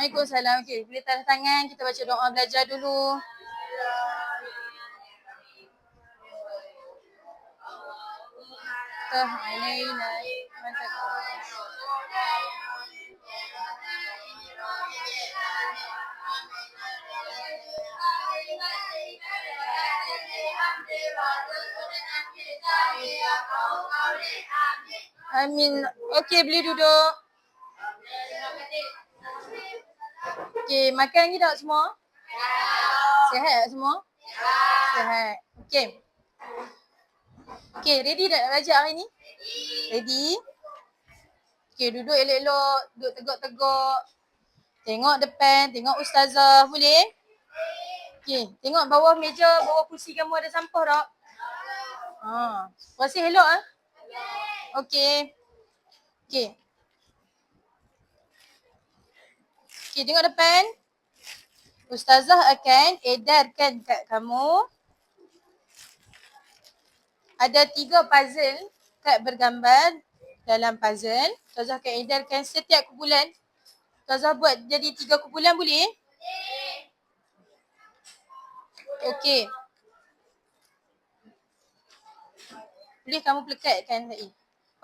Waalaikumsalam. Okey, boleh tanda tangan. Kita baca doa belajar dulu. Alaina. Amin. Okey, boleh duduk. Okey, makan lagi tak semua? Sihat tak semua? Sihat. Okey. Okey, ready tak nak belajar hari ni? Ready? Okey, duduk elok-elok, duduk tegak-tegak. Tengok depan, tengok ustazah, boleh? Okey, tengok bawah meja, bawah kursi kamu ada sampah tak? Rasa elok ah? Okey. Okey. Okey, tengok depan. Ustazah akan edarkan kat kamu. Ada 3 puzzle kad bergambar dalam puzzle. Ustazah akan edarkan setiap kumpulan. Ustazah buat jadi 3 kumpulan boleh? Okey. Boleh kamu pelekatkan tadi.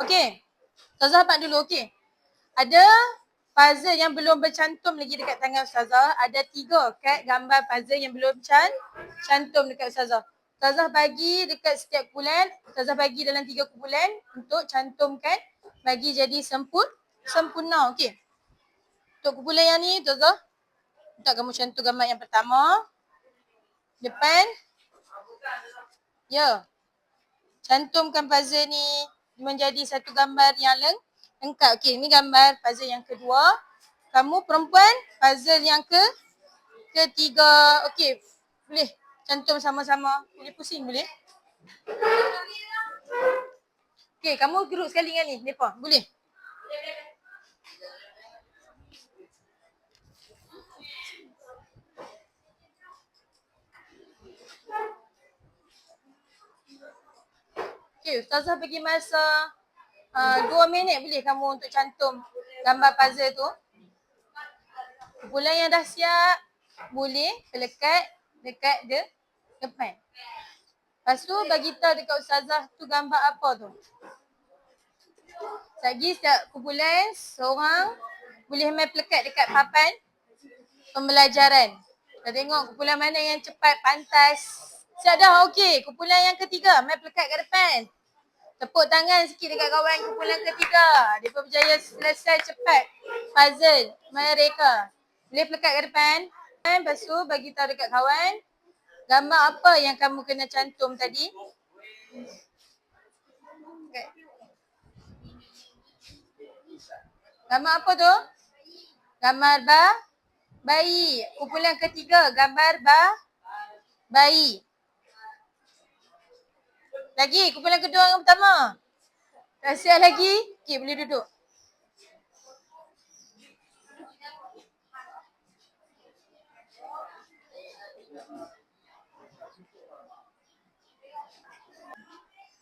Okey. Ustazah abang dulu, okey. Ada puzzle yang belum bercantum lagi dekat tangan Ustazah. Ada 3 kad gambar puzzle yang belum cantum dekat Ustazah. Ustazah bagi dekat setiap kumpulan. Ustazah bagi dalam 3 kumpulan untuk cantumkan. Bagi jadi sempurna. Okey. Untuk kumpulan yang ni, Ustazah minta kamu cantum gambar yang pertama. Depan. Ya. Cantumkan puzzle ni menjadi satu gambar yang lengkap. Okey, ni gambar puzzle yang kedua. Kamu perempuan, puzzle yang ketiga. Okey, boleh cantum sama-sama. Boleh pusing boleh? Okey, kamu geruk sekali dengan ni, mereka. Boleh? Okey, Ustazah bagi masa 2 minit boleh kamu untuk cantum gambar puzzle tu. Kumpulan yang dah siap, boleh pelekat dekat depan. Lepas tu bagi tahu dekat Ustazah tu gambar apa tu. Lagi setiap kumpulan seorang boleh main pelekat dekat papan pembelajaran. Kita tengok kumpulan mana yang cepat pantas. Siap dah? Okey. Kumpulan yang ketiga main pelekat kat depan. Tepuk tangan sikit dekat kawan kumpulan ketiga. Mereka berjaya selesai cepat puzzle mereka. Boleh pelekat kat depan. Lepas tu bagi tahu dekat kawan gambar apa yang kamu kena cantum tadi. Okay. Gambar apa tu? Gambar bayi. Kumpulan ketiga gambar bayi. Lagi kumpulan kedua yang pertama. Tak siap lagi? Okey, boleh duduk.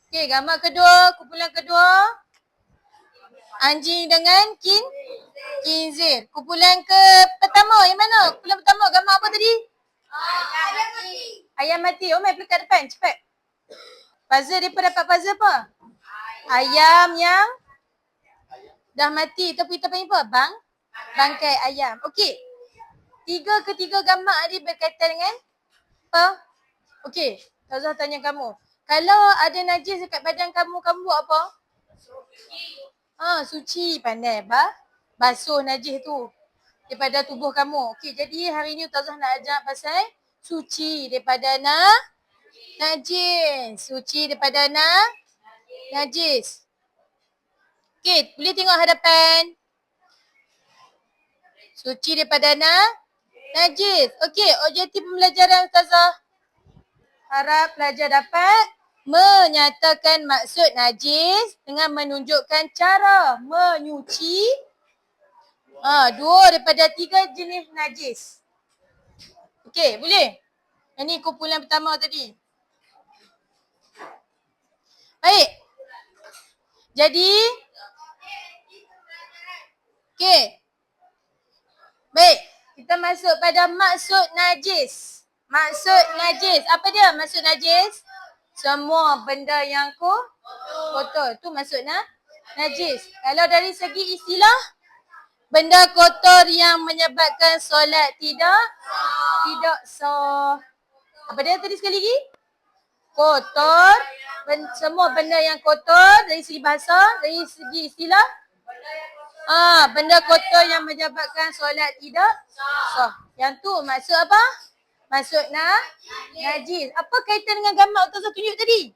Okey, gambar kedua, kumpulan kedua. Anjing dengan kinzir. Kumpulan ke pertama, yang mana? Kumpulan pertama, gambar apa tadi? Ayam mati. Ayam mati. Oh, main pelekat depan, cepat. Puzzle, mereka dapat puzzle apa? Ayam yang dah mati. Tapi kita panggil apa? Bangkai ayam. Okey. Ketiga gambar ni berkaitan dengan apa? Okey, Ustazah tanya kamu. Kalau ada najis dekat badan kamu, kamu buat apa? Suci. Pandai. Basuh najis tu daripada tubuh kamu. Okey, jadi hari ni Ustazah nak ajar pasal suci daripada najis. Suci daripada najis. Okey, boleh tengok hadapan. Suci daripada najis. Okey, objektif pembelajaran Ustazah. Harap pelajar dapat menyatakan maksud najis dengan menunjukkan cara menyuci 2 daripada 3 jenis najis. Okey, boleh? Ini kumpulan pertama tadi. Baik. Jadi, okey. Baik. masuk pada maksud najis. Maksud najis. Apa dia maksud najis? Semua benda yang kotor. Tu maksud najis. Kalau dari segi istilah, benda kotor yang menyebabkan solat tidak sah. Apa dia tadi sekali lagi? Kotor. Semua benda yang kotor dari segi bahasa, dari segi istilah. Benda kotor yang menyebabkan solat tidak sah. Yang tu maksud apa? Maksud najis. Apa kaitan dengan gambar Ustazah tunjuk tadi?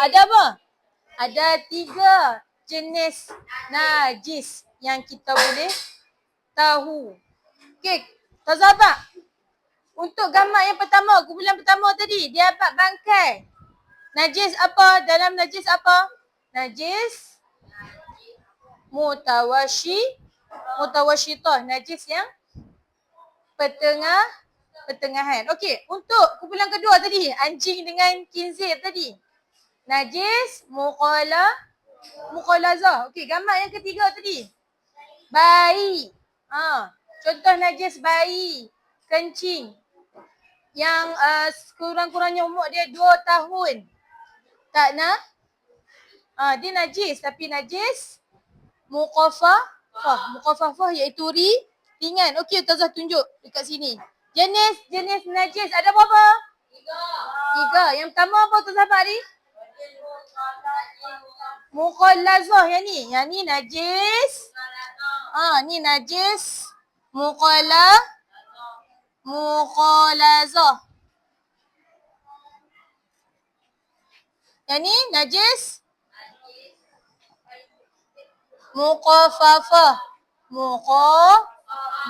Ada apa? Ada 3 jenis najis yang kita boleh tahu. Okey, Ustazah apa? Untuk gambar yang pertama, kumpulan pertama tadi, dia dapat bangkai. Najis apa? Dalam najis apa? Najis mutawasyitah. Najis yang pertengahan. Okey, untuk kumpulan kedua tadi, anjing dengan khinzir tadi. Najis mukhalazah. Okey, gambar yang ketiga tadi. Bayi. Contoh najis bayi, kencing. Yang kurang-kurangnya umur dia 2 tahun. Tak dia najis, tapi najis muqaffafah iaitu ringan. Okey, Ustazah tunjuk dekat sini. Jenis najis ada berapa? 3. Yang pertama apa Ustazah Fahri? Mukhalazah yang ni. Yang ni najis. Ni najis mukhalazah. Yang ni najis muqaffafah.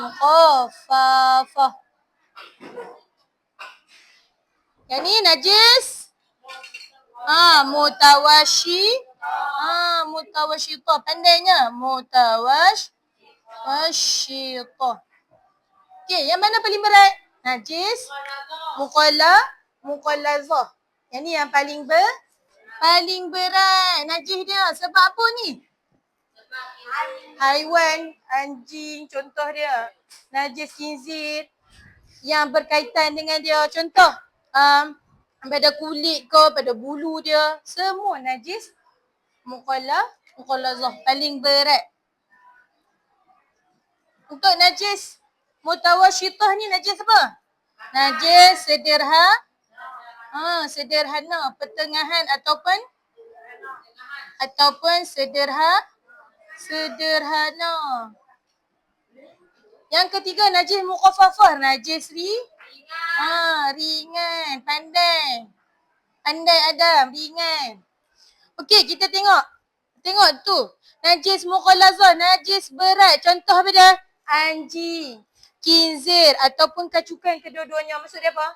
Muqaffafah. Yang ni najis mutawasyitah. Pandainya mutawasyitah. Okey, yang mana paling berat? Najis mukhalazah. Yang ni yang paling berat najis dia. Sebab apa ni? Haiwan, anjing contoh dia. Najis khinzir yang berkaitan dengan dia. Contoh, pada kulit ke, pada bulu dia. Semua najis mukhalazah. Paling berat. Untuk najis mutawasyitah ni najis apa? Najis sederhana, pertengahan ataupun sederhana. Yang ketiga najis mukhaffafah, najis ringan, pandai Adam, ringan. Okey, kita tengok tu. Najis mukhalazah, najis berat. Contoh apa dia? Anjing, khinzir ataupun kacukan, kedua-duanya. Maksud dia apa?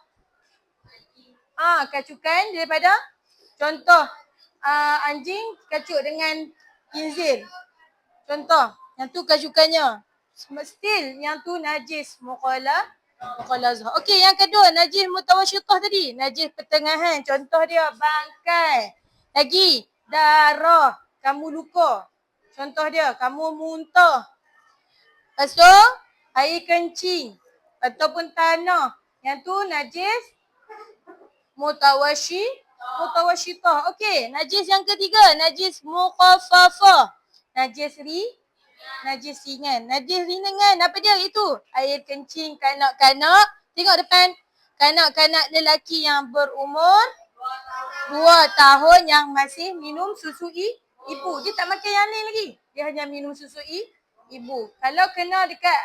Kacukan daripada contoh anjing kacuk dengan khinzir. Contoh, yang tu kacukannya. Still yang tu najis mukhalazah. Okey, yang kedua najis mutawasyitah tadi. Najis pertengahan. Contoh dia bangkai. Lagi darah, kamu luka. Contoh dia kamu muntah. Lepas tu air kencing ataupun tanah. Yang tu najis mutawasyitah. Okey, najis yang ketiga, najis mukhaffafah. Najis ringan. Najis ringan apa dia? Itu air kencing kanak-kanak. Tengok depan. Kanak-kanak lelaki yang berumur 2 tahun yang masih minum susu ibu. Dia tak makan yang lain lagi. Dia hanya minum susu ibu. Kalau kena dekat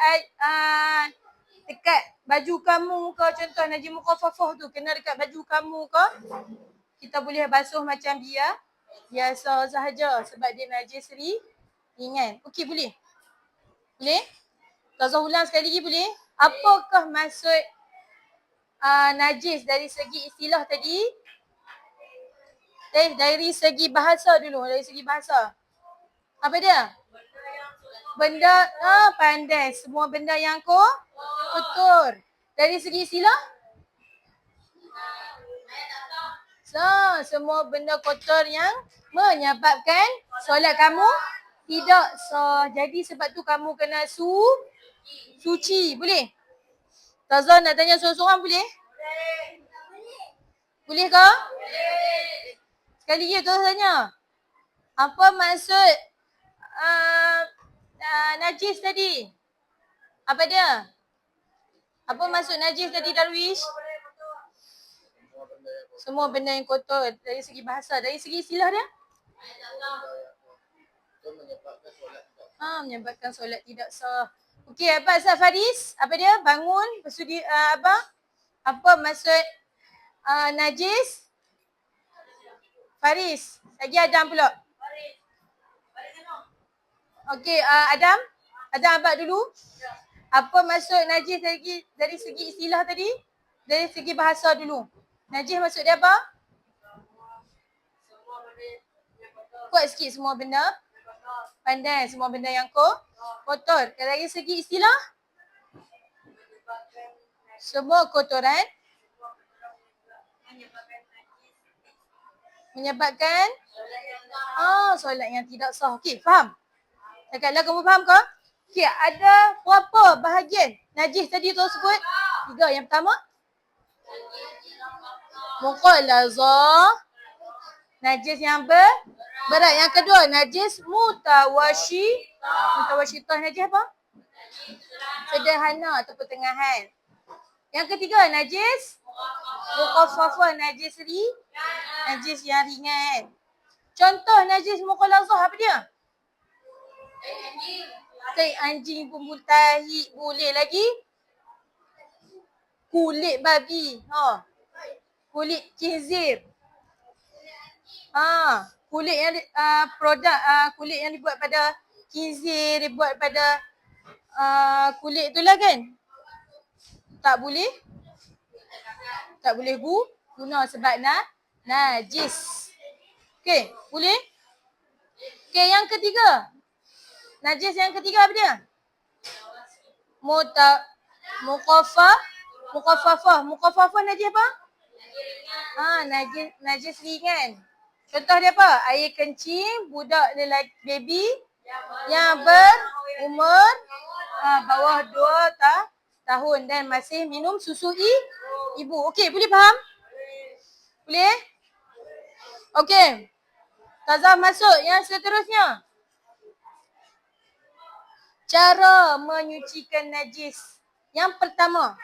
baju kamu ke, contoh najis mukhaffafah tu kena dekat baju kamu ke, kita boleh basuh macam biasa sahaja sebab dia najis ringan. Okey, boleh? Boleh? Ustazah ulang sekali lagi boleh? Apakah maksud najis dari segi istilah tadi? Dari segi bahasa dulu. Dari segi bahasa. Apa dia? Benda, pandai. Semua benda yang kotor. Dari segi istilah? Semua benda kotor yang menyebabkan solat kamu tidak sah. Jadi sebab tu kamu kena Suci. Boleh? Tazah nak tanya seorang-seorang boleh? Boleh ke? Sekali lagi Tazah tanya. Apa maksud najis tadi? Apa dia? Apa maksud najis tadi Darwish? Semua benda yang kotor dari segi bahasa. Dari segi istilah dia? Menyebabkan solat tidak sah. Okey, apa Ustaz Faris? Apa dia? Bangun, bersudi apa? Apa maksud najis? Faris. Lagi Adam pula. Okey, Adam. Adam abad dulu. Apa maksud najis dari segi istilah tadi? Dari segi bahasa dulu. Najis maksud dia apa? Kuat sikit semua benda. Pandai semua benda yang kotor. Dari segi istilah? Semua kotoran menyebabkan solat yang tidak sah. Okey, faham? Cakaplah kamu faham ke? Okey, ada berapa bahagian najis tadi tu sebut? 3. Yang pertama? Mughalazah. Najis yang berat. Yang kedua, najis mutawasyitah. Najis apa? Sederhana atau pertengahan. Yang ketiga, najis mukhaffafah. Najis yang ringan. Contoh najis mughalazah apa dia? Tai anjing pun boleh lagi. Kulit babi. Kulit khinzir. Kulit yang kulit yang dibuat pada khinzir, dibuat pada kulit itulah kan. Tak boleh guna sebab najis. Okey, boleh? Okey, yang ketiga. Najis yang ketiga apa dia? Mukhaffafah. Mukhaffafah najis apa? Najis ringan. Contoh dia apa? Air kencing budak lelaki baby yang berumur bawah 2 tahun dan masih minum susu ibu. Okey, boleh faham? Boleh? Okey. Tazah masuk yang seterusnya. Cara menyucikan najis. Yang pertama.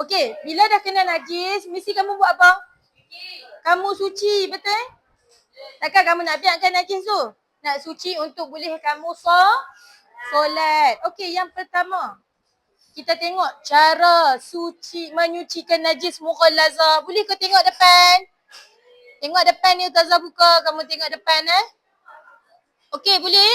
Okey, bila dah kena najis, mesti kamu buat apa? Kamu suci, betul? Takkan kamu nak biarkan najis tu? Nak suci untuk boleh kamu solat. Okey, yang pertama. Kita tengok cara menyucikan najis mughalazah. Boleh ke tengok depan? Tengok depan ni Ustazah buka. Kamu tengok depan Okey, boleh?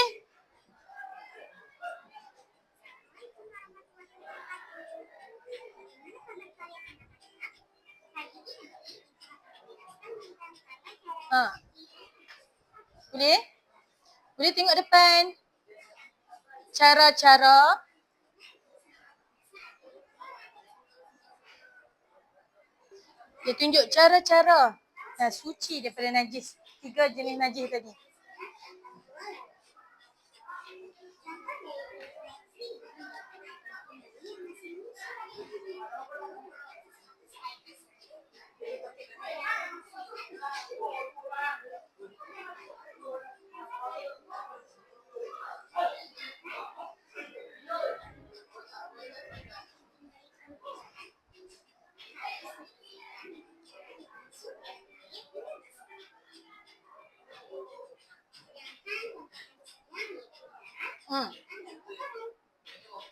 Boleh? Boleh tengok depan. Cara-cara dia tunjuk cara-cara suci daripada najis. 3 jenis najis tadi.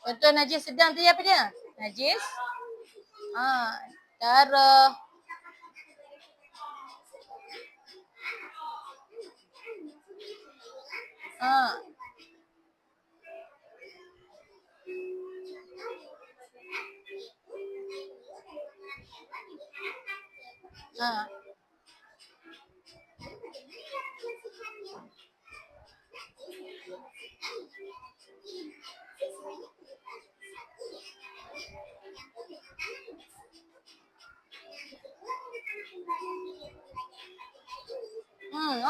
Contoh najis sedang tadi apa dia? Najis darah.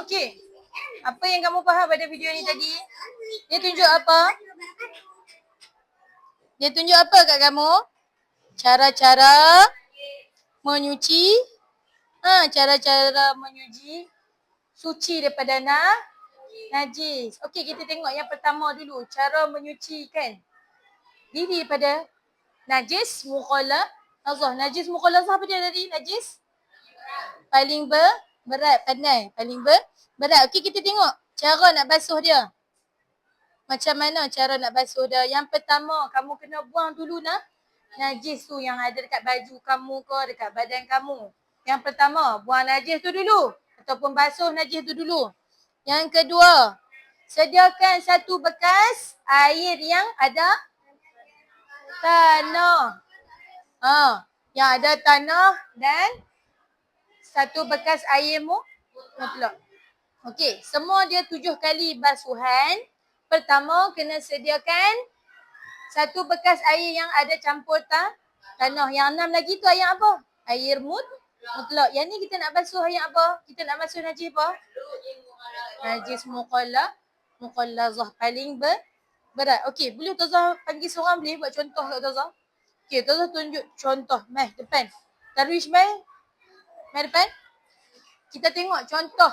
Okey. Apa yang kamu faham pada video ni tadi? Dia tunjuk apa? Dia tunjuk apa kat kamu? Cara-cara menyuci. Cara-cara menyuci suci daripada najis. Okey, kita tengok yang pertama dulu. Cara menyucikan diri daripada najis mughalazah. Najis mughalazah apa dia tadi? Najis paling berat, pandai. Paling berat. Okey, kita tengok cara nak basuh dia. Macam mana cara nak basuh dia? Yang pertama, kamu kena buang dulu najis tu yang ada dekat baju kamu ke, dekat badan kamu. Yang pertama, buang najis tu dulu. Ataupun basuh najis tu dulu. Yang kedua, sediakan satu bekas air yang ada tanah. Yang ada tanah dan satu bekas air mutlak. Okey, semua dia 7 kali basuhan. Pertama, kena sediakan satu bekas air yang ada campur tanah. Yang 6 lagi tu air apa? Air mutlak. Yang ni kita nak basuh air apa? Kita nak basuh najis apa? Najis mughalazah paling berat. Okey, boleh Ustazah panggil seorang boleh buat contoh kat Ustazah? Okey, Ustazah tunjuk contoh. Mai depan. Darwish mai depan. Kita tengok contoh.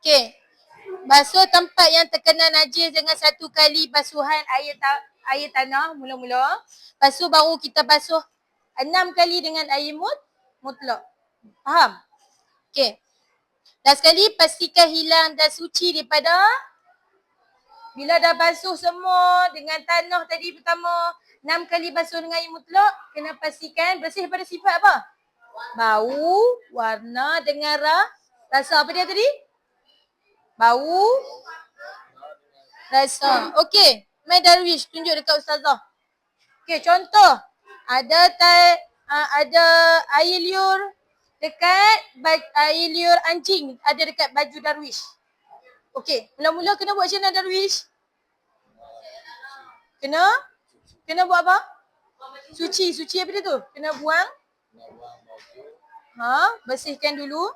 Okey. Basuh tempat yang terkena najis dengan satu kali basuhan air tanah mula-mula. Lepas tu baru kita basuh 6 kali dengan air mutlak. Faham? Okey. Last sekali, pastikan hilang dan suci daripada bila dah basuh semua dengan tanah tadi pertama, 6 kali basuh dengan air mutlak, kena pastikan bersih daripada sifat apa? Bau, warna dengan rasa. Apa dia tadi? Bau, rasa. Okey, Mai Darwish tunjuk dekat Ustazah. Okey, contoh. Ada air liur dekat air liur anjing ada dekat baju Darwish. Okey, mula-mula kena buat macam mana Darwish? Kena buat apa? Suci apa dia tu? Kena buang. Bersihkan dulu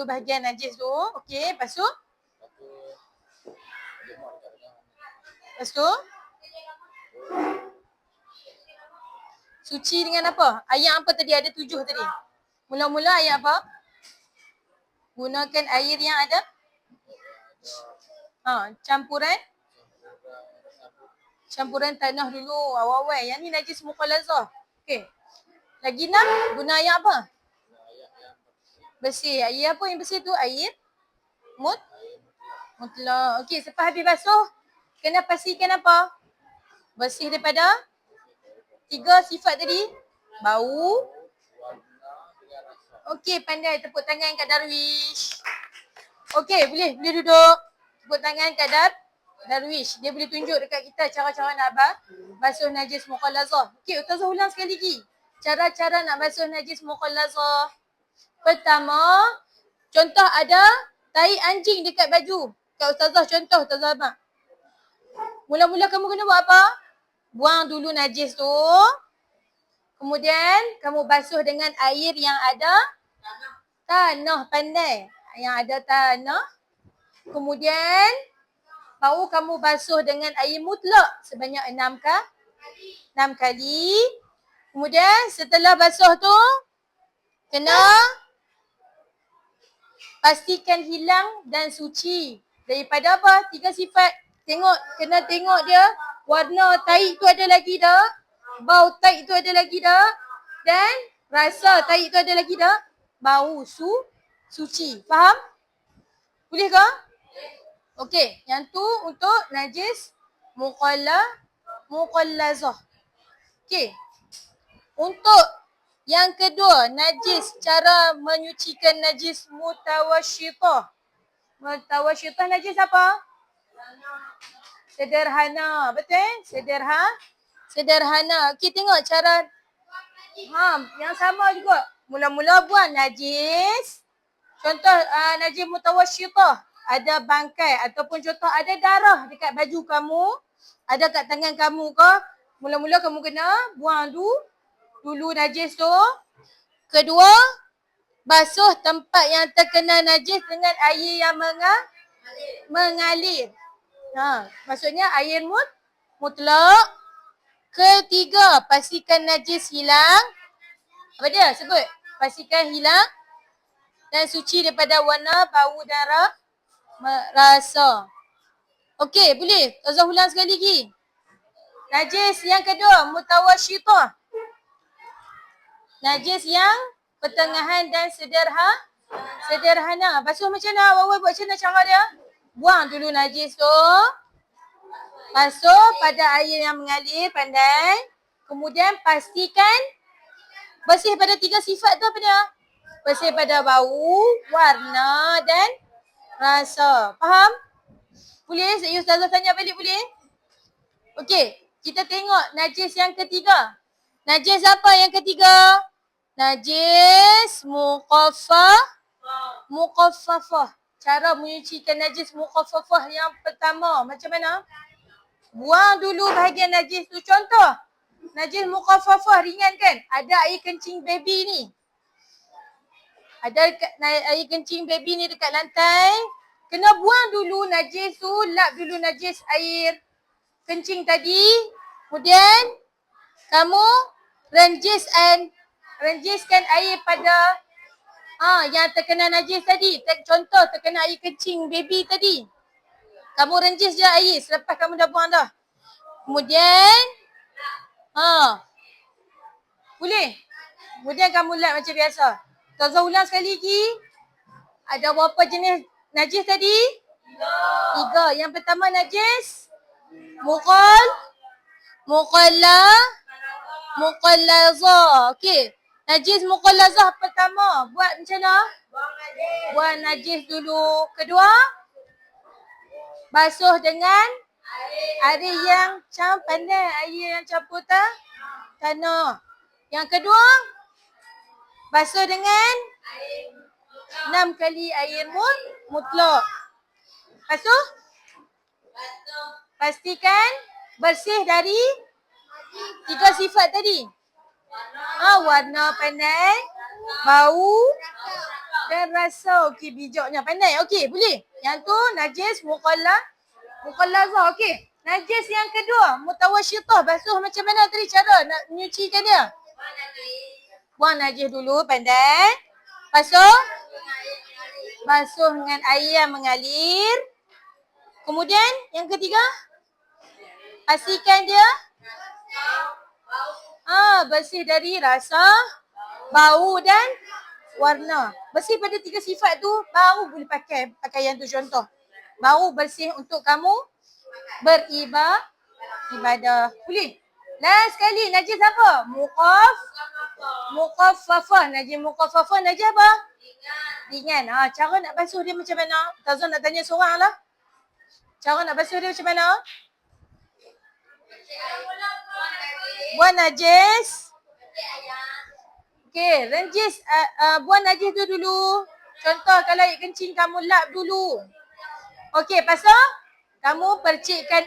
bahagian najis tu. Okey, lepas tu? Suci dengan apa? Ayat apa tadi? Ada 7 tadi. Mula-mula ayat apa? Gunakan air yang ada campuran tanah dulu awal-awal. Yang ni najis mughalazah. Okey. Lagi 6, guna ayat apa? Bersih. Air apa yang bersih tu? Air mutlak. Okey, selepas habis basuh, kena pastikan apa? Bersih daripada 3 sifat tadi. Bau. Okey, pandai. Tepuk tangan kat Darwish. Okey, boleh duduk. Tepuk tangan kat Darwish. Dia boleh tunjuk dekat kita cara-cara nak basuh najis mughalazah. Okey, Ustazah ulang sekali lagi. Cara-cara nak basuh najis mughalazah. Pertama, contoh ada tai anjing dekat baju. Kak Ustazah contoh, Ustazah Ahmad. Mula-mula kamu kena buat apa? Buang dulu najis tu. Kemudian kamu basuh dengan air yang ada tanah, pandai. Yang ada tanah. Kemudian baru kamu basuh dengan air mutlak sebanyak 6 kali. Kemudian setelah basuh tu kena pastikan hilang dan suci daripada apa? 3 sifat. Kena tengok dia warna tahi tu ada lagi tak? Bau tahi tu ada lagi tak? Dan rasa tahi tu ada lagi tak? Bau suci. Faham? Boleh ke? Okey, yang tu untuk najis mughalazah. Okey. Untuk yang kedua, najis, cara menyucikan najis mutawasyitah. Mutawasyitah najis apa? Sederhana. Betul? Sederhana. Okey, tengok cara. Yang sama juga. Mula-mula buang najis. Contoh najis mutawasyitah. Ada bangkai ataupun contoh ada darah dekat baju kamu. Ada kat tangan kamu ke. Mula-mula kamu kena buang dulu najis tu. Kedua, basuh tempat yang terkena najis dengan air yang mengalir. Maksudnya air mutlak. Ketiga, pastikan najis hilang. Apa dia? Sebut. Pastikan hilang dan suci daripada warna, bau dan rasa. Okey, boleh? Ustazah ulang sekali lagi. Najis yang kedua, mutawasyithah. Najis yang pertengahan dan sederhana. Basuh macam mana? Awal buat macam mana cara dia? Buang dulu najis tu. Basuh pada air yang mengalir, pandai. Kemudian pastikan bersih pada 3 sifat tu apa dia? Bersih pada bau, warna dan rasa. Faham? Boleh? Saya Ustazah tanya balik boleh? Okey, kita tengok najis yang ketiga. Najis apa yang ketiga? Najis muqaffafah. Cara menyucikan najis muqaffafah yang pertama. Macam mana? Buang dulu bahagian najis tu. Contoh, najis muqaffafah ringan kan? Ada air kencing baby ni. Ada air kencing baby ni dekat lantai. Kena buang dulu najis tu, lap dulu najis air kencing tadi. Kemudian kamu renjiskan air pada yang terkena najis tadi. Contoh terkena air kencing baby tadi. Kamu renjis je air selepas kamu dah buang dah. Kemudian boleh. Kemudian kamu lap macam biasa. Ustazah ulang sekali lagi. Ada berapa jenis najis tadi? 3. Yang pertama najis muqallazah. Okey. Najis muqallazah pertama. Buat macam mana? Buang najis dulu. Kedua, basuh dengan air yang pandai. Air yang campur tanah. Yang kedua, basuh dengan 6 kali air mutlak. Basuh? Pastikan bersih dari 3 sifat tadi. Warna pandai, bau dan rasa. Okey, bijaknya pandai. Okey, boleh. Yang tu najis muqallazah. Okey. Najis yang kedua, mutawasyithah. Basuh macam mana tadi cara nak menyucikan dia? Buang najis dulu, pandai. Basuh dengan air yang mengalir. Kemudian yang ketiga, pastikan dia bersih dari rasa, bau dan warna. Bersih pada 3 sifat tu, baru boleh pakai pakaian tu. Contoh, bau bersih untuk kamu beribadah. Boleh? Last sekali, najis apa? Muqaffafah. Najis muqaffafah, najis apa? Ringan. Cara nak basuh dia macam mana? Ustazah nak tanya seorang lah. Cara nak basuh dia macam mana? Buang najis. Okey, renjis. Buang najis tu dulu. Contoh kalau air kencing kamu lap dulu. Okey, lepas tu kamu percikkan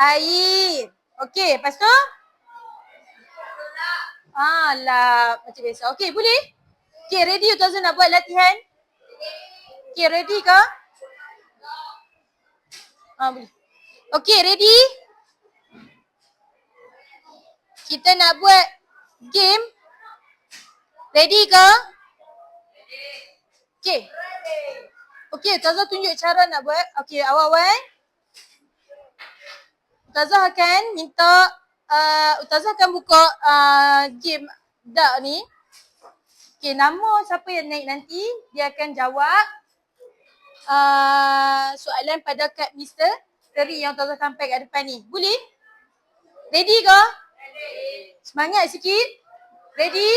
air. Okey, lepas tu lap macam biasa. Okey, boleh? Okey, ready Ustazah nak buat latihan? Okey, ready ke? Boleh. Okey, ready? Kita nak buat game. Ready ke? Okey. Okey, Ustazah tunjuk cara nak buat. Okey, awal-awal Ustazah akan minta Ustazah akan buka game dark ni. Okey, nama siapa yang naik nanti, dia akan jawab soalan pada kad misteri yang Ustazah sampai kat depan ni. Boleh? Ready ke? Semangat sikit. Ready?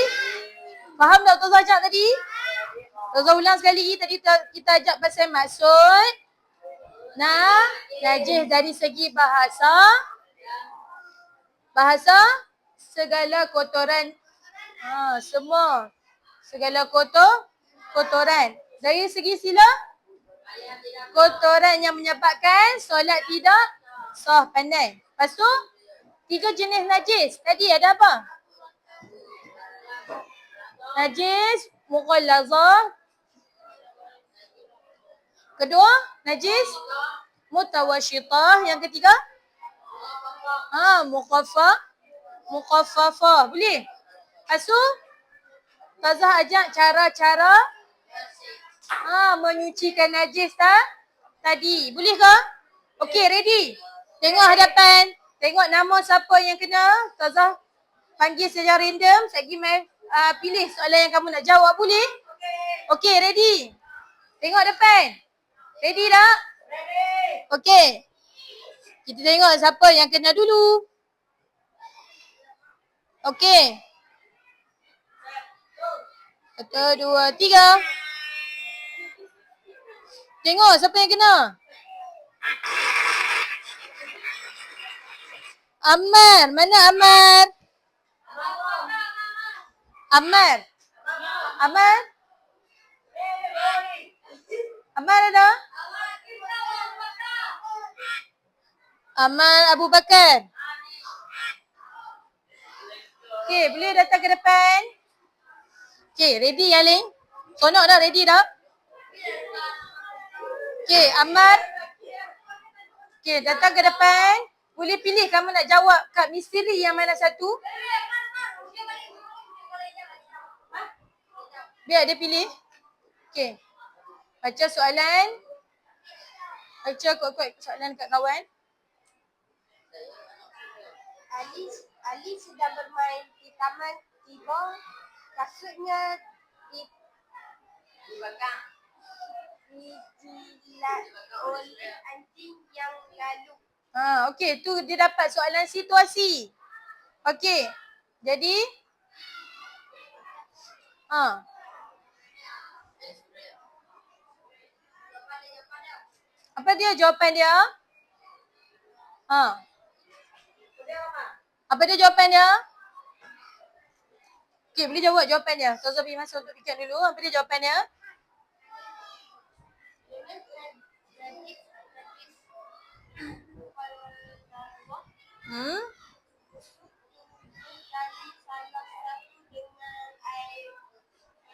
Faham tak Ustazah ajak tadi? Ustazah ulang sekali lagi. Tadi kita ajak pasal maksud. Najis dari segi bahasa segala kotoran. Semua. Segala kotoran. Dari segi sila, kotoran yang menyebabkan solat tidak sah. Pandai. Lepas tu, 3 jenis najis. Tadi ada apa? Najis muqallazah. Kedua, najis Mutawasyitah. Yang ketiga? Mukhaffafah. Boleh? Lepas tu, Ustazah ajak cara-cara menyucikan najis tadi. Boleh ke? Okey, ready? Tengok hadapan. Tengok nama siapa yang kena. Ustazah panggil secara random. Saya pergi pilih soalan yang kamu nak jawab. Boleh? Okey, ready? Tengok depan. Ready tak? Ready. Okey. Kita tengok siapa yang kena dulu. Okey. 1, 2, 3. Tengok siapa yang kena. Ammar. Mana Ammar? Ammar. Ammar? Ammar ada? Ammar Abu Bakar. Okey, boleh datang ke depan? Okey, ready Yaling? Sonok dah, ready dah? Okey, Ammar. Okey, datang ke depan. Boleh pilih kamu nak jawab kad misteri yang mana satu? Biar dia pilih. Okey. Baca soalan. Baca kuat-kuat soalan kat kawan. Ali sedang bermain di taman, tiba kasutnya dijilat oleh anjing yang lalu. Okey, tu dia dapat soalan situasi. Okey. Jadi apa dia jawapan dia? Apa dia jawapan dia? Okey, boleh jawab jawapan dia. Ustazah beri masa untuk fikir dulu. Apa dia jawapan dia?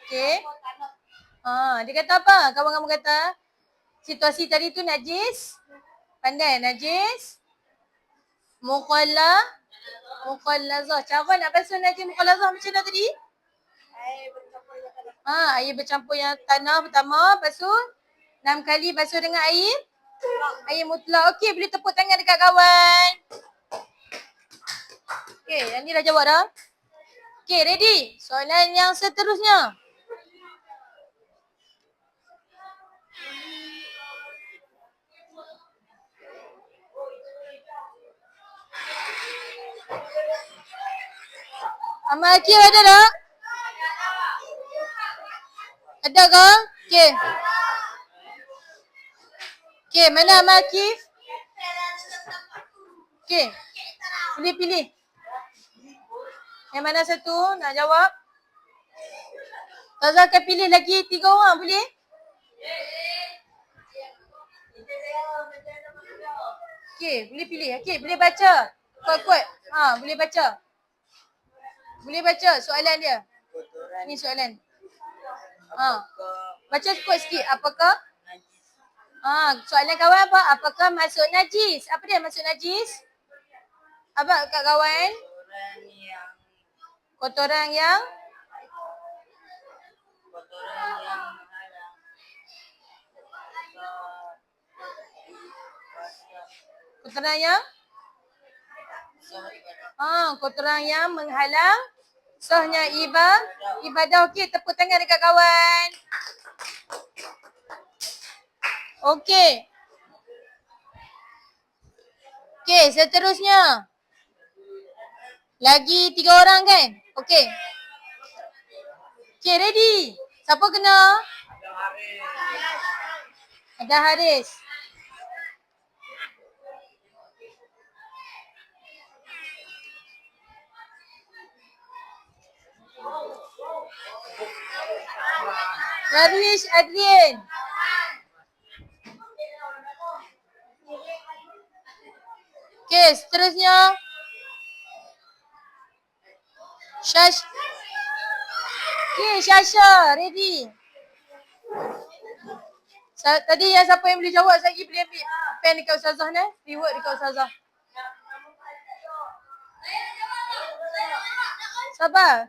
Okey. Dia kata apa? Kawan kamu kata situasi tadi tu najis. Pandai, najis. Mukhallazah. Cara nak basuh najis mukhallazah macam mana tadi? Air bercampur yang tanah pertama. Lepas tu 6 kali basuh dengan air mutlak. Okey, boleh tepuk tangan dekat kawan. Okey, yang ni dah jawab dah. Okey, ready? Soalan yang seterusnya. Amal Akif ada tak? Ada ke? Okey. Okey, mana Amal Akif? Okey. Boleh pilih. Yang mana satu nak jawab? Ustazah akan pilih lagi 3 orang, boleh? Okey, boleh pilih. Okey, boleh baca. Kuat-kuat. Boleh baca. Boleh baca soalan dia. Ni soalan. Baca kuat sikit. Apakah? Soalan kawan apa? Apakah masuk najis? Apa dia masuk najis? Apa kat kawan? Kotoran yang kotoran yang menghalang sahnya ibadah. Okey, tepuk tangan dekat kawan. Okey. Okey, seterusnya. Lagi 3 orang kan? Okey. Okey, ready? Siapa kena? Ada Haris. Darwish Adrian. Okey, seterusnya. Okey, Syasha, ready? 1, Tadi yang siapa yang boleh jawab lagi boleh ambil pen dekat Ustazah ni. Reward dekat Ustazah. Sabar.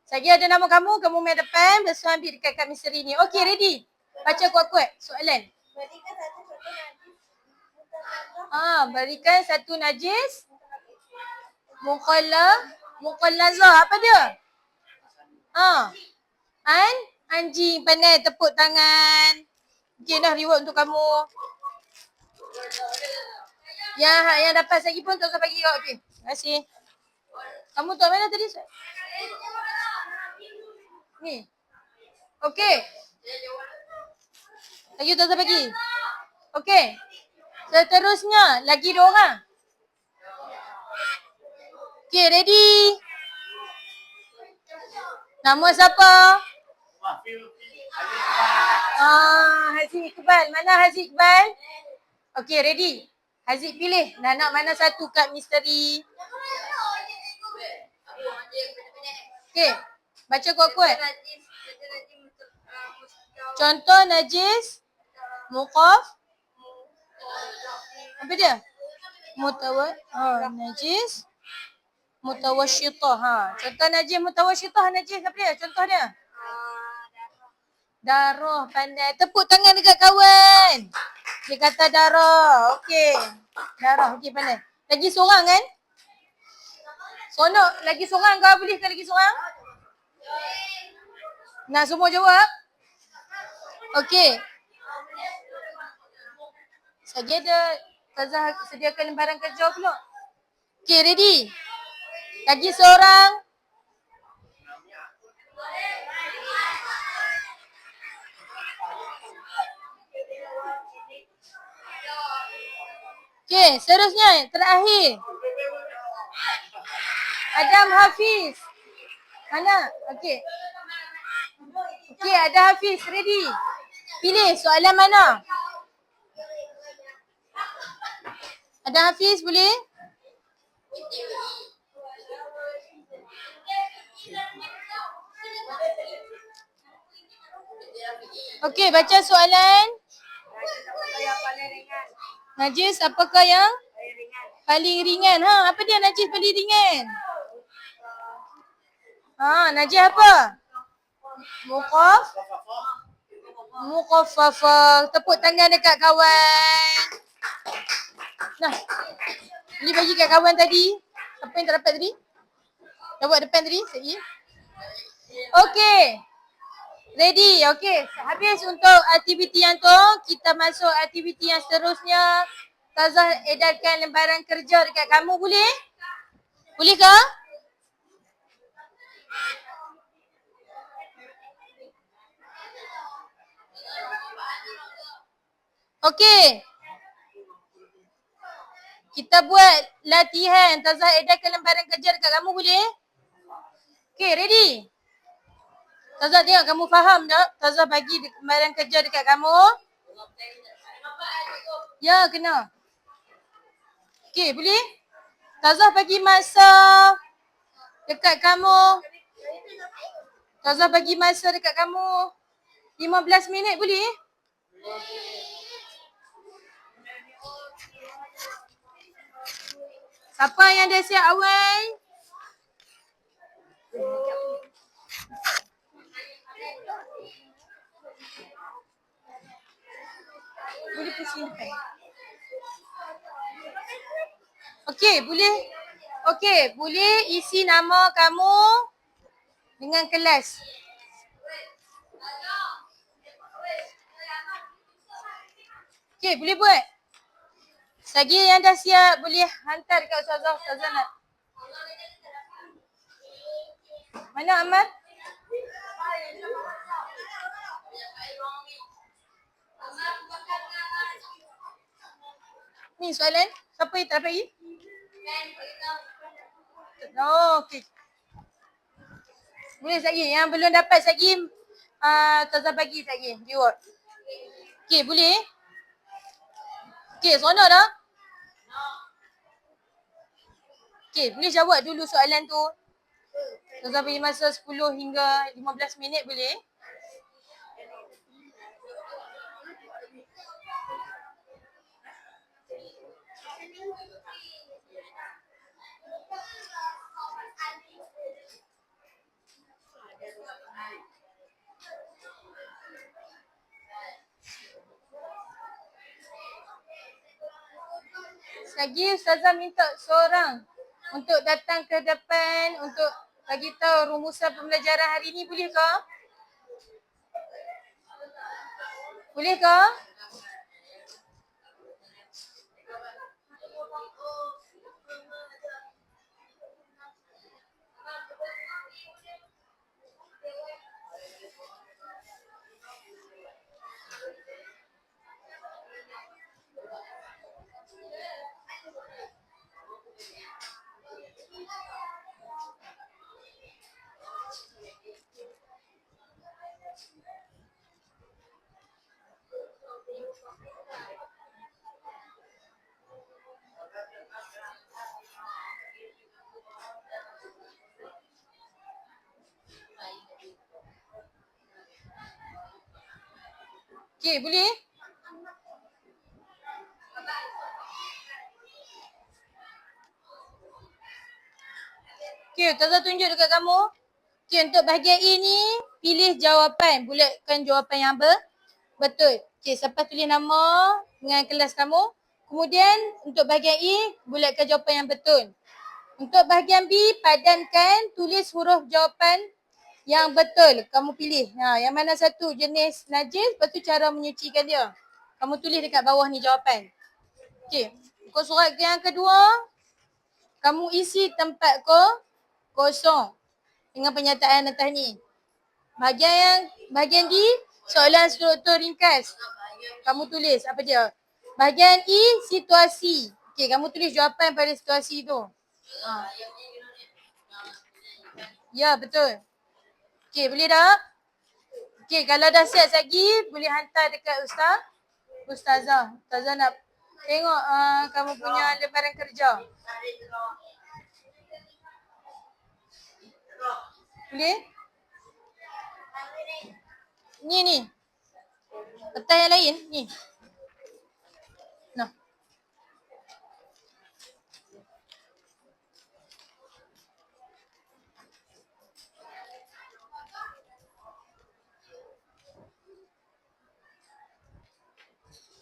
Lagi ada nama kamu main depan, lepas tu ambil dekat kad misteri ni. Okey, ready? Baca kuat-kuat soalan. Berikan satu najis muqallazah. Apa dia? Anjing. Pandai, tepuk tangan. Okey dah, reward untuk kamu. Yang dapat lagi pun tak usah bagi kau. Okey. Terima kasih. Kamu tak mana tadi? Ni. Okey. Lagi tak usah bagi. Okey. Seterusnya lagi 2 orang. Okey, ready? Nama siapa? Haziq Iqbal. Mana Haziq Iqbal? Okey, ready? Haziq pilih. Nak mana satu kad misteri? Okey, baca kuat-kuat. Contoh najis muqaf. Apa dia? Najis mutawasyitah. Contoh najis mutawasyitah, najis apa dia? Contoh dia. Darah. Pandai. Tepuk tangan dekat kawan. Dia kata darah. Okey. Darah. Okey, pandai. Lagi seorang kan? Sonok. Lagi seorang kau boleh ke lagi seorang? Nak semua jawab? Okey. Lagi ada Ustazah sediakan lembaran kerja pula. Okey, ready? Lagi seorang. Okey, seterusnya terakhir. Adam Hafiz. Mana? Okey. Okey, ada Hafiz. Ready? Pilih soalan mana? Ada Hafiz boleh? Okey, baca soalan. Najis apakah yang paling ringan? Apa dia najis paling ringan? Najis apa? Muqaffafah. Tepuk tangan dekat kawan. Nah. Boleh bagi kat kawan tadi. Apa yang tak dapat tadi? Jawab depan tadi. Okey. Ready? Okey. Habis untuk aktiviti yang tu. Kita masuk aktiviti yang seterusnya. Ustazah edarkan lembaran kerja dekat kamu. Boleh? Boleh ke? Okey. Kita buat latihan. Ustazah edarkan lembaran kerja dekat kamu. Boleh? Okey, ready? Ustazah tengok kamu faham tak? Ustazah bagi lembaran kerja dekat kamu. Ya, kena. Okey, boleh? Ustazah bagi masa dekat kamu. Ustazah bagi masa dekat kamu 15 minit boleh? Siapa yang dah siap awal? Boleh pusing depan. Okey, boleh. Okey, boleh isi nama kamu dengan kelas. Okey, boleh buat. Lagi yang dah siap boleh hantar dekat Ustazah. Ustazah nak. Mana Ahmad? Ni soalan. Siapa yang tak bagi? Okey. Boleh lagi. Yang belum dapat lagi, Ustazah bagi lagi. Reward. Okey, boleh? Okey, seronok dah? Okey, boleh jawab dulu soalan tu. Ustazah bagi masa 10 hingga 15 minit boleh? Lagi Ustazah minta seorang untuk datang ke depan untuk bagi tahu rumusan pembelajaran hari ni, boleh ke? Boleh ke? Okey, boleh? Okey, Ustazah tunjuk dekat kamu. Okey, untuk bahagian E ni, pilih jawapan. Bulatkan jawapan yang betul. Okey, selepas tulis nama dengan kelas kamu. Kemudian untuk bahagian E, bulatkan jawapan yang betul. Untuk bahagian B, padankan tulis huruf jawapan yang betul. Kamu pilih. Yang mana satu jenis najis, lepas tu cara menyucikan dia. Kamu tulis dekat bawah ni jawapan. Okey, muka surat yang kedua, kamu isi tempat kosong dengan pernyataan atas ni. Bahagian D, soalan struktur ringkas. Kamu tulis apa dia? Bahagian E, situasi. Okey, kamu tulis jawapan pada situasi tu. Ya, betul. Okey, boleh tak? Okey, kalau dah siap lagi, boleh hantar dekat Ustazah. Ustazah nak tengok kamu punya lembaran kerja. Boleh? Ni. Petai yang lain, ni. Nah.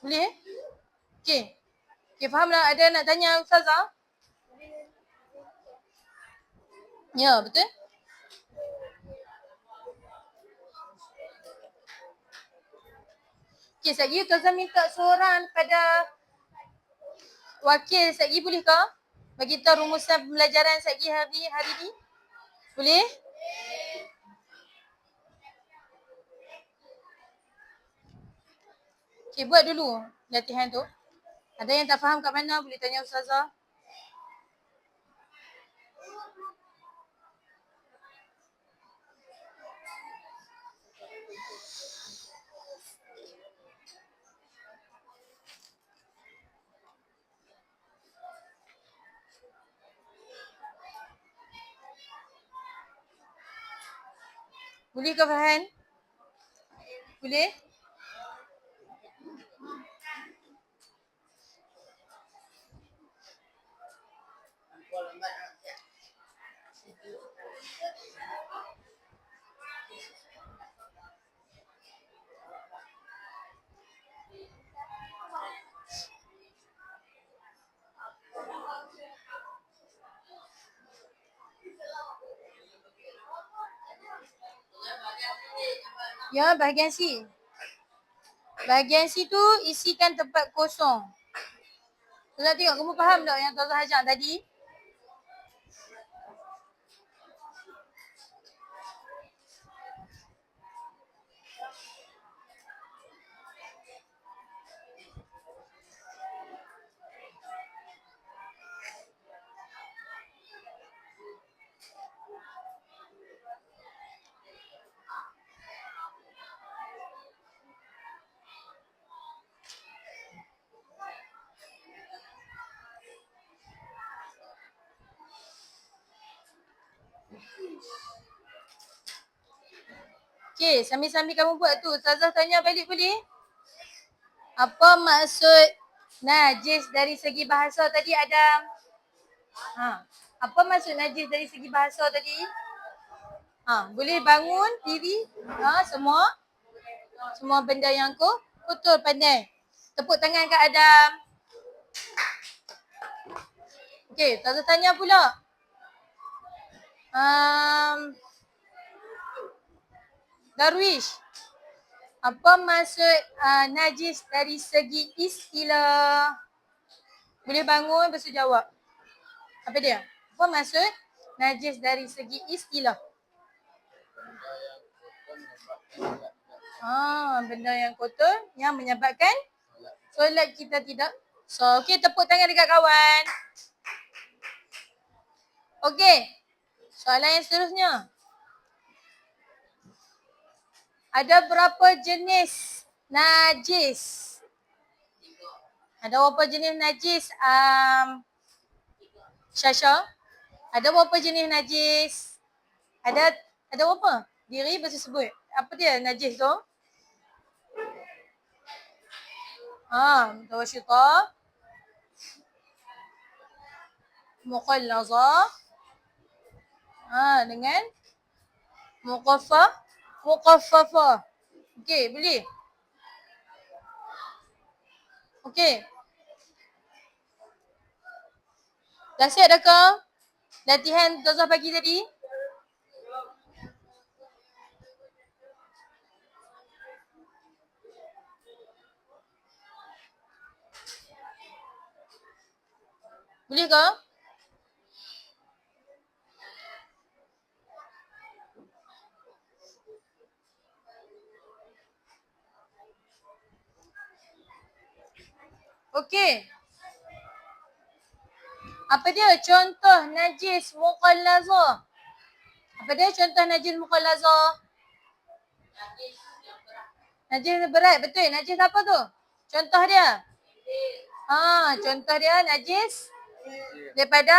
Boleh? Okey. Okey, faham tak? Ada nak tanya Ustazah? Ya, betul? Okey, sekejap lagi Ustazah minta seorang pada wakil sekejap lagi, boleh ke? Bagi tahu rumusan pembelajaran sekejap lagi hari ni. Boleh? Okey, buat dulu latihan tu. Ada yang tak faham kat mana, boleh tanya Ustazah. Boleh ke Farhan? Boleh? Ya, bahagian C. Bahagian C tu isikan tempat kosong. Ustazah tengok kamu faham tak yang Ustazah ajar tadi? Okey, sambil-sambil kamu buat tu, Ustazah tanya balik boleh? Apa maksud najis dari segi bahasa tadi, Adam? Apa maksud najis dari segi bahasa tadi? Boleh bangun diri? Semua benda yang kotor, pandai. Tepuk tangan kat Adam. Okey, Ustazah tanya pula. Darwish, apa maksud najis dari segi istilah? Boleh bangun, lepas tu jawab. Apa dia? Apa maksud najis dari segi istilah? Benda yang kotor yang menyebabkan solat kita tidak sah. Okey, tepuk tangan dekat kawan. Okey, soalan yang seterusnya. Ada berapa jenis najis? Ada berapa jenis najis? Syasha? Ada berapa jenis najis? Ada berapa? Diri mesti sebut. Apa dia najis tu? Mutawasyitah, muqallazah, dengan muqaffafah. Okey, boleh? Okey. Dah siap dah ke? Latihan Ustazah pagi tadi? Boleh ke? Okey. Apa dia contoh najis muqallazah? Apa dia contoh najis muqallazah? Najis berat, betul. Najis apa tu? Contoh dia? Contoh dia najis daripada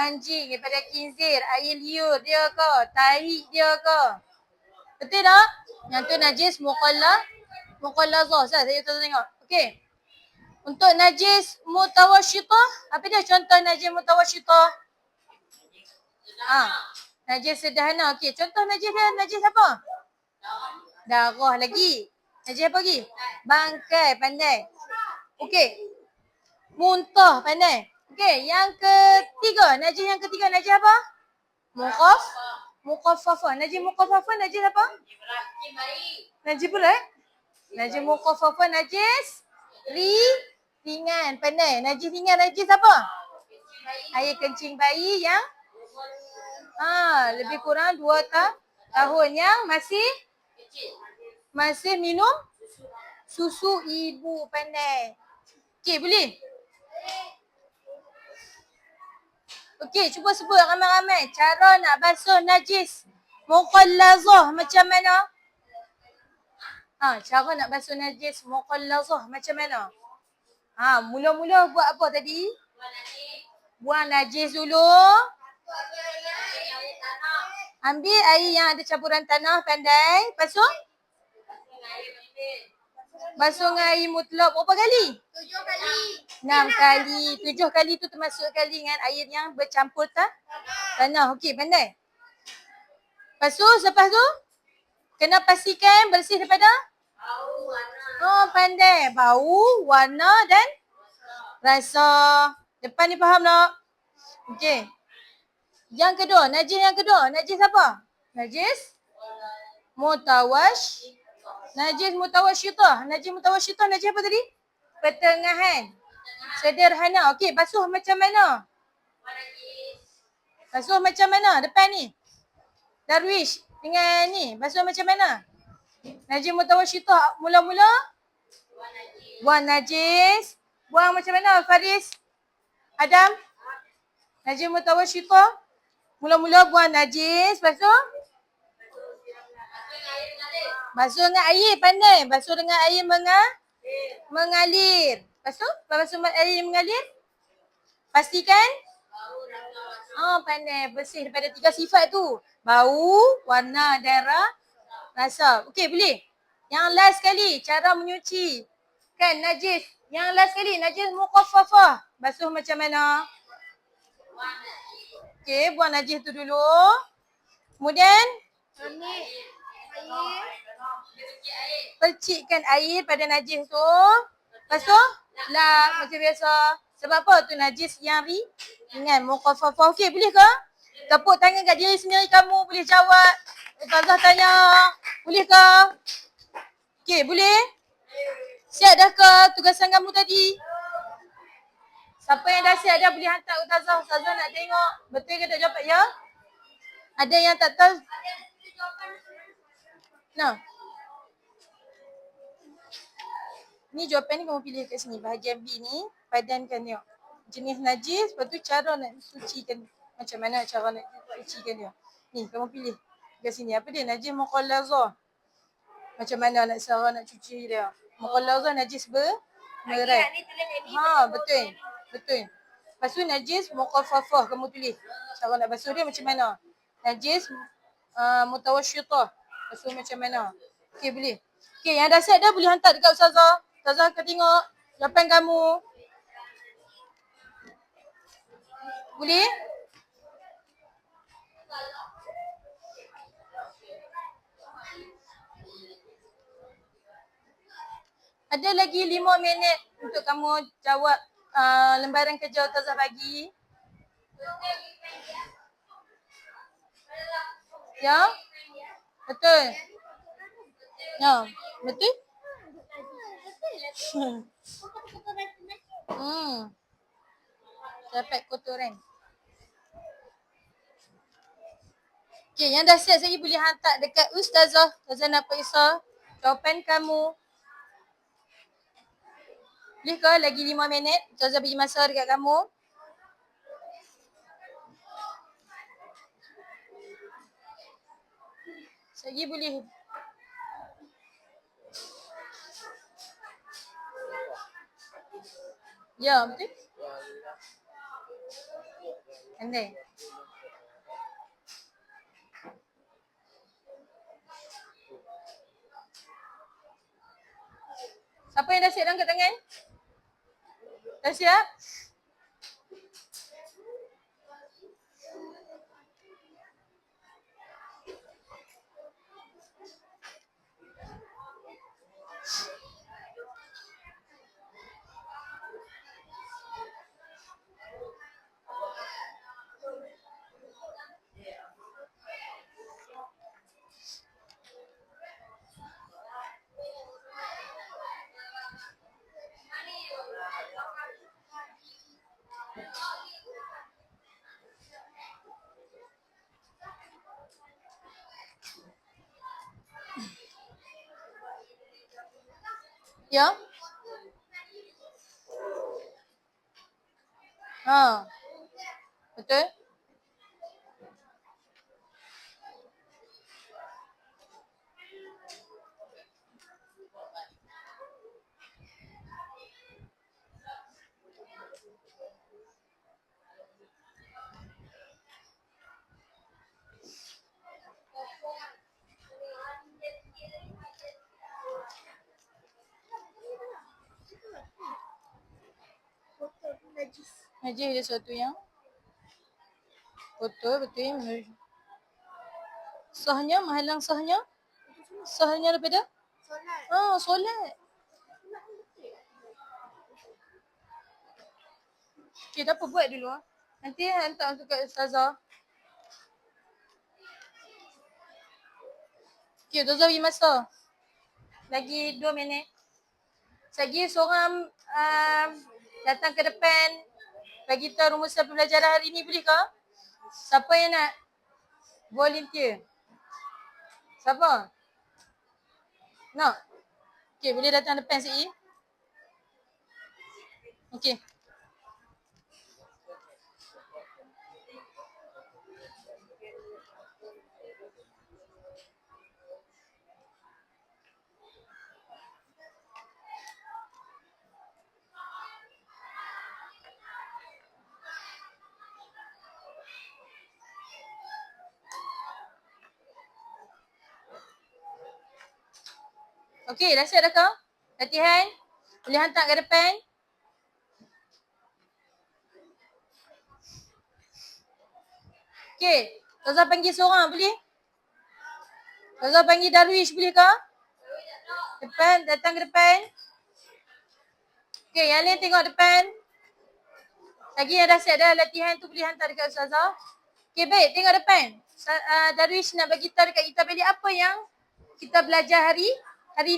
anjing, daripada khinzir, air liur dia ke, tahi dia ke. Betul tak? Yang tu najis muqallazah. Saya tengok. Okey. Untuk najis mutawasyitah, apa dia contoh najis mutawasyitah? Najis sederhana. Okey, contoh najis dia najis apa? Darah lagi. Najis apa lagi? Bangkai, pandai. Okey. Muntah, pandai. Okey, yang ketiga. Najis yang ketiga, najis apa? Muqaffafah. Najis muqaffafah, najis apa? Najis berat? Najis muqaffafah, najis ringan, pandai. Najis ringan, najis apa? Air kencing bayi yang lebih kurang 2 tahun yang masih minum susu ibu, pandai. Okey, boleh? Okey, cuba sebut ramai-ramai cara nak basuh najis muqallazah macam mana? Cara nak basuh najis muqallazah macam mana? Mula-mula buat apa tadi? Buang najis dulu. Ambil air yang ada campuran tanah, pandai. Lepas tu? Basuh dengan air mutlak berapa kali? 7 kali. 6 kali. 7 kali tu termasuk kali dengan air yang bercampur tanah. Okey, pandai. Lepas tu? Kena pastikan bersih daripada? Bau, warna. Pandai. Bau, warna dan rasa. Depan ni faham tak? Okey. Yang kedua, najis yang kedua. Najis apa? Najis mutawasyitah. Najis mutawasyitah, najis apa tadi? Pertengahan. Sederhana. Okey, basuh macam mana? Basuh macam mana? Depan ni. Darwish dengan ni. Basuh macam mana? Najis mutawasyitah. Mula-mula? Buang najis. Buang macam mana Faris? Adam? Najis mutawasyitah. Mula-mula buang najis. Lepas tu? Basuh dengan air, pandai. Basuh dengan air mengalir. Lepas tu? Basuh air mengalir? Pastikan? Pandai. Bersih daripada 3 sifat tu. Bau, warna, dan rasa. Okey, boleh? Yang last sekali, cara menyuci. Kan najis. Yang last sekali, najis muqaffafah. Basuh macam mana? Okey, buang najis tu dulu. Kemudian? Ambil air. Percikkan air pada najis tu. Lepas tu? Lap macam biasa. Sebab apa? Tu najis yang ringan. Mukhafafah. Okey, boleh ke? Tepuk tangan kat diri sendiri kamu. Boleh jawab. Ustazah tanya. Boleh ke? Okey, boleh? Siap dah ke tugasan kamu tadi? Siapa yang dah siap dah boleh hantar Ustazah. Ustazah nak tengok. Betul ke tak jawapan ya? Ada yang tak tahu? Nah. Ni jawapan ni kamu pilih kat sini. Bahagian B ni, padankan tengok. Jenis najis, lepas tu cara nak sucikan. Macam mana cara nak sucikan dia. Ni, kamu pilih kat sini. Apa dia? Najis muqallazah. Macam mana nak cara nak cuci dia. Muqallazah najis berat. Ha, betul. Betul. Lepas tu najis muqaffafah kamu tulis. Cara nak basuh dia macam mana. Najis mutawasyitah. Basuh macam mana. Okey, boleh. Okey, yang dah siap dah boleh hantar dekat Ustazah. Ustazah akan tengok jawapan kamu. Boleh? Ada lagi 5 minit untuk kamu jawab lembaran kerja Ustazah bagi. Ya? Betul? Ya, betul? Dapat kotoran. Okey, yang dah siap saya boleh hantar dekat Ustazah. Ustazah nak periksa jawapan kamu. Boleh ke lagi 5 minit? Ustazah bagi masa dekat kamu. Lagi boleh. Ya, betul? Andai. Siapa yang dah siap angkat tangan? Dah siap? Ya? Ha. Betul? Najis. Najis dia sesuatu yang betul. Sahnya, menghalang sahnya? Sahnya daripada? Solat. Solat. Okey, tak apa, buat dulu. Nanti hantar untuk kat Ustazah. Okey, Ustazah bagi masa. Lagi 2 minit. Lagi seorang datang ke depan bagi tahu rumusan pembelajaran hari ni, boleh ke? Siapa yang nak volunteer? Siapa? Nak? Okey, boleh datang depan sikit. Okey. Okey, dah siap dah kau? Latihan? Boleh hantar ke depan? Okey, Ustazah panggil seorang, boleh? Ustazah panggil Darwish, boleh ke? Depan, datang ke depan. Okey, yang lain tengok depan. Lagi yang dah siap dah latihan tu boleh hantar dekat Ustazah. Okay, baik. Tengok depan. Darwish nak bagi tahu dekat kita balik apa yang kita belajar hari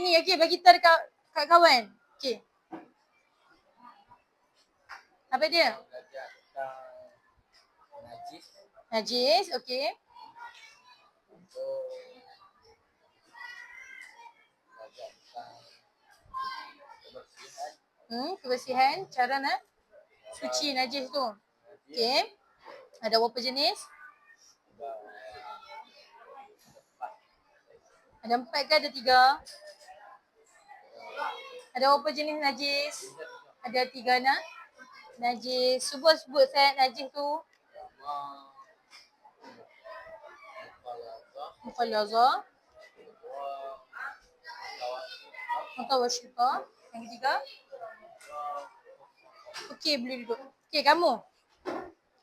ni. Okay, bagi tahu dekat kawan. Okay. Apa dia? Belajar tentang najis Najis, okay. untuk belajar tentang kebersihan Kebersihan, cara nak suci najis tu. Okay. Ada berapa jenis? Ada 4 ke ada 3? Ada berapa jenis najis? Ada 3 nak? Najis. Sebut saya najis tu. Mukhalazah. Mutawashita. Yang ketiga? Okey, boleh duduk. Okey, kamu.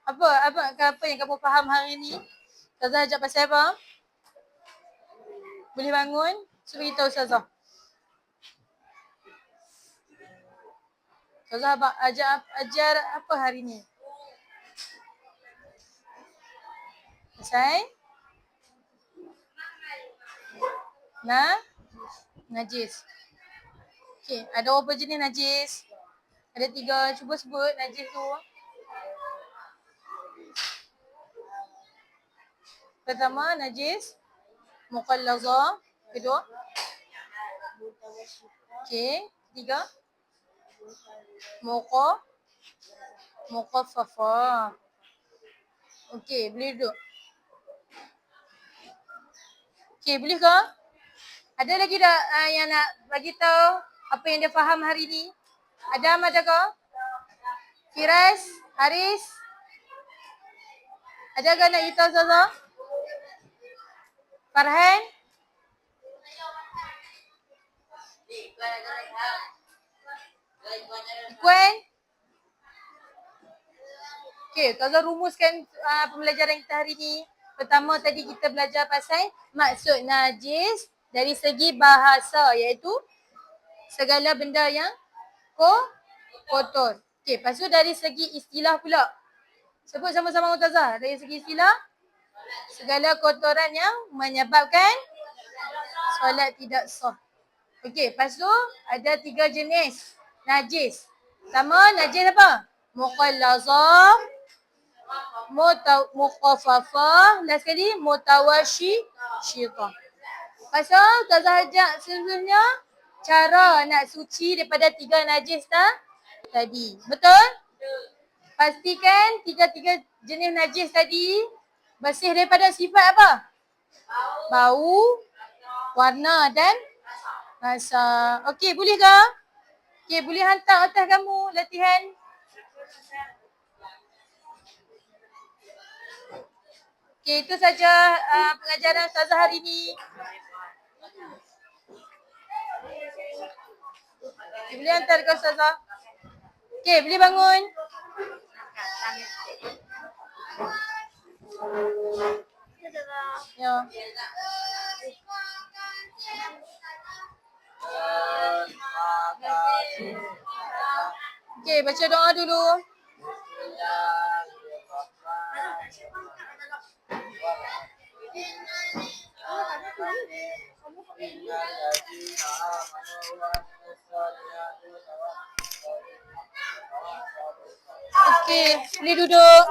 Apa yang kamu faham hari ni? Ustazah ajak pasal apa? Boleh bangun? Cuba beritahu Ustazah. Ustazah ajar apa hari ni? Pasal? Najis. Okey, ada berapa jenis najis? Ada 3. Cuba sebut najis tu. Pertama, najis mukhalazah. Kedua? Okey. Ketiga? Muqaffafah. Okey, boleh duduk. Okey, boleh ke? Ada lagi tak yang nak bagi tahu apa yang dia faham hari ni? Adam ada ke? Firas? Haris? Ada ke nak beritahu Ustazah? Farhan? Ikuan? Okey, Ustazah rumuskan pembelajaran kita hari ni. Pertama tadi kita belajar pasal maksud najis dari segi bahasa, iaitu segala benda yang kotor. Okey, lepas tu dari segi istilah pula. Sebut sama-sama Ustazah. Dari segi istilah, segala kotoran yang menyebabkan solat tidak sah. Okey, lepas tu ada 3 jenis najis. Pertama, najis apa? Mukhalazah, mukhaffafah, last sekali mutawashshitah. Lepas tu Ustazah ajak sebelumnya cara nak suci daripada 3 najis tadi. Betul? Pastikan 3 jenis najis tadi bersih daripada sifat apa? Bau, warna dan rasa. Okey, boleh ke? Okey, boleh hantar atas kamu latihan. Okey, itu saja pengajaran Ustazah hari ni. Okay, boleh hantar ke Ustazah? Okey, boleh bangun. Ya. Okey, baca doa dulu. Okey, boleh duduk.